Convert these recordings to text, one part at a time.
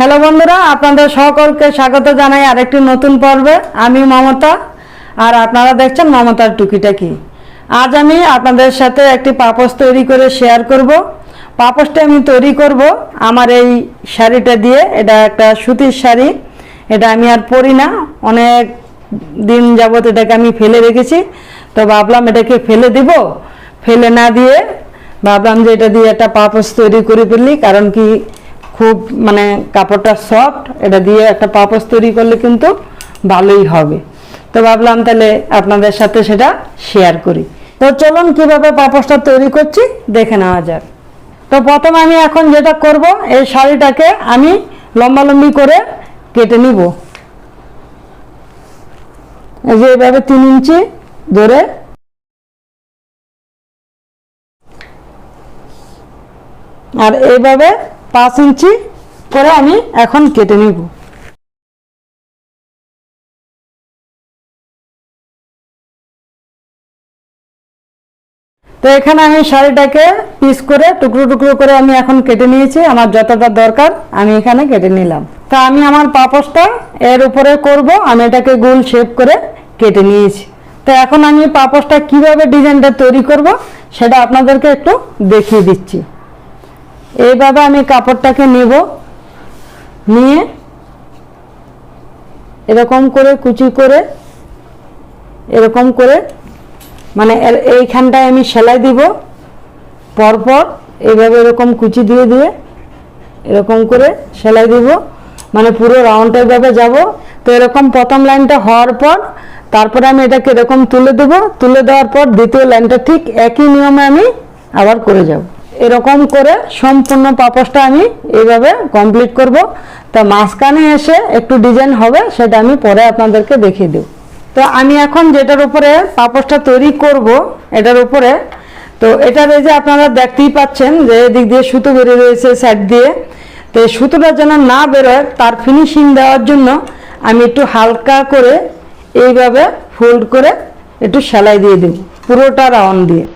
Hello বন্ধুরা, আপনাদের সকলকে স্বাগত জানাই আরেকটি নতুন পর্বে। আমি মমতা, আর আপনারা দেখছেন মমতার টুকিটাকি। আজ আমি আপনাদের সাথে একটি পাপোশ তৈরি করে শেয়ার করব। পাপোশটা আমি তৈরি করব আমার এই শাড়িটা দিয়ে। এটা একটা সুতির শাড়ি, এটা আমি আর পরি না, অনেক দিন যাবত এটাকে আমি ফেলে রেখেছি। তো ভাবলাম এটাকে ফেলে দিব, ফেলে না দিয়ে ভাবলাম যে এটা দিয়ে একটা পাপোশ তৈরি করে ফেললি, কারণ কি খুব মানে কাপড়টা সফট, এটা দিয়ে একটা পাপোশ তৈরি করলে কিন্তু ভালোই হবে। তো ভাবলাম তাহলে আপনাদের সাথে সেটা শেয়ার করি। তো চলুন কিভাবে পাপোশটা তৈরি করছি দেখে নেওয়া যাক। তো প্রথমে আমি এখন যেটা করব, এই শাড়িটাকে আমি লম্বালম্বি করে কেটে নিব। এই যে এইভাবে 3 ইঞ্চি ধরে আর এইভাবে 5 ইঞ্চি করে আমি এখন কেটে নিব। তো এখানে আমি শাড়িটাকে পিস করে টুকরো টুকরো করে আমি এখন কেটে নিয়েছি। আমার যতটা দরকার আমি এখানে কেটে নিলাম। তা আমি আমার পাপোশটা এর উপরে করব, আমি এটাকে গোল শেপ করে কেটে নিয়েছি। তো এখন আমি পাপোশটা কিভাবে ডিজাইনটা তৈরি করব সেটা আপনাদেরকে একটু দেখিয়ে দিচ্ছি। এইভাবে আমি কাপড়টাকে নেব, নিয়ে এরকম করে কুচি করে এরকম করে মানে এইখানটায় আমি সেলাই দিব পরপর, এইভাবে এরকম কুচি দিয়ে দিয়ে এরকম করে সেলাই দিব, মানে পুরো রাউন্ডটা এইভাবে যাব। তো এরকম প্রথম লাইনটা হওয়ার পর তারপরে আমি এটাকে এরকম তুলে দেব, তুলে দেওয়ার পর দ্বিতীয় লাইনটা ঠিক একই নিয়মে আমি আবার করে যাব। এরকম করে সম্পূর্ণ পাপোশটা আমি এইভাবে কমপ্লিট করব। তো মাঝখানে এসে একটু ডিজাইন হবে, সেটা আমি পরে আপনাদেরকে দেখিয়ে দেব। তো আমি এখন যেটার উপরে পাপোশটা তৈরি করব এটার উপরে, তো এটার এই যে আপনারা দেখতেই পাচ্ছেন যে এদিক দিয়ে সুতো বেরিয়ে রয়েছে সাইড দিয়ে। তো এই সুতোটা যেন না বেরোয় তার ফিনিশিং দেওয়ার জন্য আমি একটু হালকা করে এইভাবে ফোল্ড করে একটু সেলাই দিয়ে দেব পুরোটা রাউন্ড দিয়ে।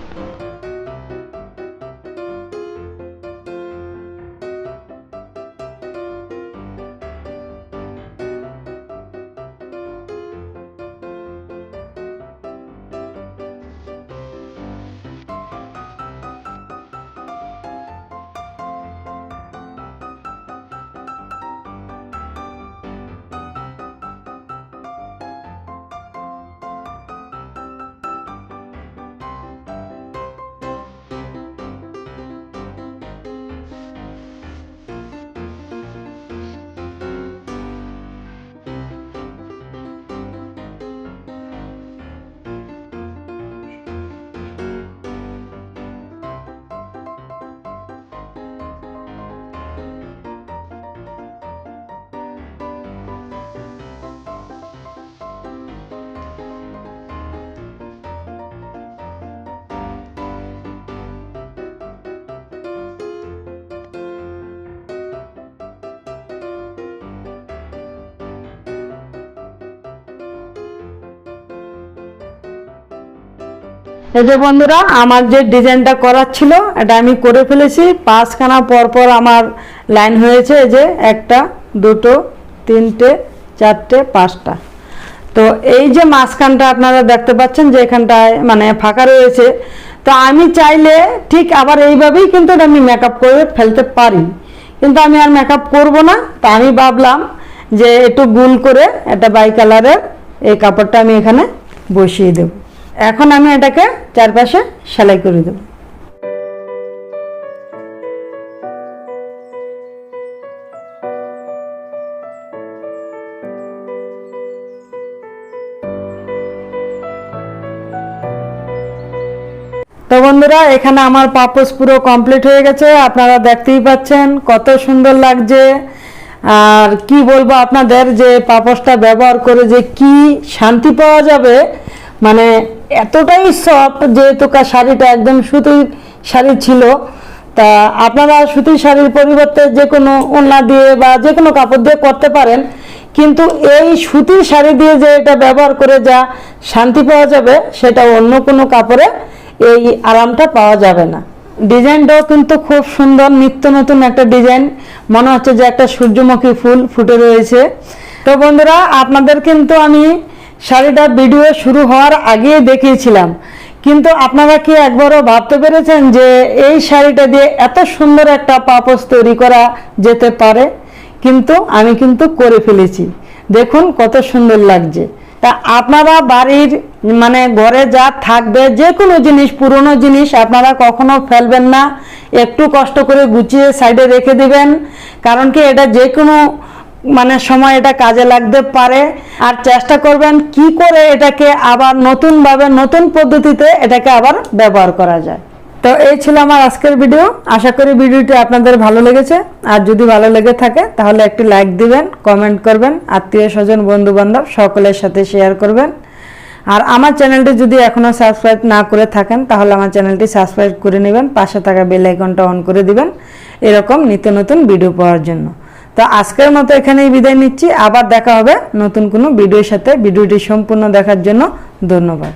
এই যে বন্ধুরা, আমার যে ডিজাইনটা করার ছিল এটা আমি করে ফেলেছি। 5খানা পরপর আমার লাইন হয়েছে, এই যে 1টা 2টো 3টে 4টে 5টা। তো এই যে মাঝখানটা আপনারা দেখতে পাচ্ছেন যে এখানটায় মানে ফাঁকা রয়েছে। তো আমি চাইলে ঠিক আবার এইভাবেই কিন্তু এটা আমি মেকআপ করে ফেলতে পারি, কিন্তু আমি আর মেকআপ করব না। তা আমি ভাবলাম যে একটু গোল করে একটা বাই কালারের এই কাপড়টা আমি এখানে বসিয়ে দেব। এখন আমি এটাকে চারপাশে সেলাই করে দেব। তো বন্ধুরা, এখানে আমার পাপোশ পুরো কমপ্লিট হয়ে গেছে। আপনারা দেখতেই পাচ্ছেন কত সুন্দর লাগছে। আর কি বলবো আপনাদের, যে পাপোশটা ব্যবহার করে যে কি শান্তি পাওয়া যাবে, মানে এতটাই সফট। যেহেতু শাড়িটা একদম সুতির শাড়ি ছিল, তা আপনারা সুতির শাড়ির পরিবর্তে যে কোনো ওড়না দিয়ে বা যে কোনো কাপড় দিয়ে করতে পারেন, কিন্তু এই সুতির শাড়ি দিয়ে যে এটা ব্যবহার করে যা শান্তি পাওয়া যাবে সেটা অন্য কোনো কাপড়ে এই আরামটা পাওয়া যাবে না। ডিজাইনটাও কিন্তু খুব সুন্দর, নিত্য নতুন একটা ডিজাইন, মনে হচ্ছে যে একটা সূর্যমুখী ফুল ফুটে রয়েছে। তো বন্ধুরা, আপনাদের কিন্তু আমি শাড়িটা ভিডিও শুরু হওয়ার আগেই দেখিয়েছিলাম, কিন্তু আপনারা কি একবারও ভাবতে পেরেছেন যে এই শাড়িটা দিয়ে এত সুন্দর একটা পাপোশ তৈরি করা যেতে পারে? কিন্তু আমি কিন্তু করে ফেলেছি, দেখুন কত সুন্দর লাগছে। তা আপনারা বাড়ির মানে ঘরে যা থাকবে যে কোনো জিনিস, পুরনো জিনিস আপনারা কখনো ফেলবেন না, একটু কষ্ট করে গুছিয়ে সাইডে রেখে দিবেন, কারণ কি এটা যে কোনো মানে সময় এটা কাজে লাগতে পারে। আর চেষ্টা করবেন কি করে এটাকে আবার নতুনভাবে নতুন পদ্ধতিতে এটাকে আবার ব্যবহার করা যায়। তো এই ছিল আমার আজকের ভিডিও, আশা করি ভিডিওটি আপনাদের ভালো লেগেছে। আর যদি ভালো লেগে থাকে তাহলে একটি লাইক দিবেন, কমেন্ট করবেন, আত্মীয় স্বজন বন্ধু বান্ধব সকলের সাথে শেয়ার করবেন। আর আমার চ্যানেলটি যদি এখনও সাবস্ক্রাইব না করে থাকেন তাহলে আমার চ্যানেলটি সাবস্ক্রাইব করে নেবেন, পাশে থাকা বেল আইকনটা অন করে দিবেন এরকম নিত্য নতুন ভিডিও পাওয়ার জন্য। তো আজকের মতো এখানেই বিদায় নিচ্ছি, আবার দেখা হবে নতুন কোনো ভিডিওর সাথে। ভিডিওটি সম্পূর্ণ দেখার জন্য ধন্যবাদ।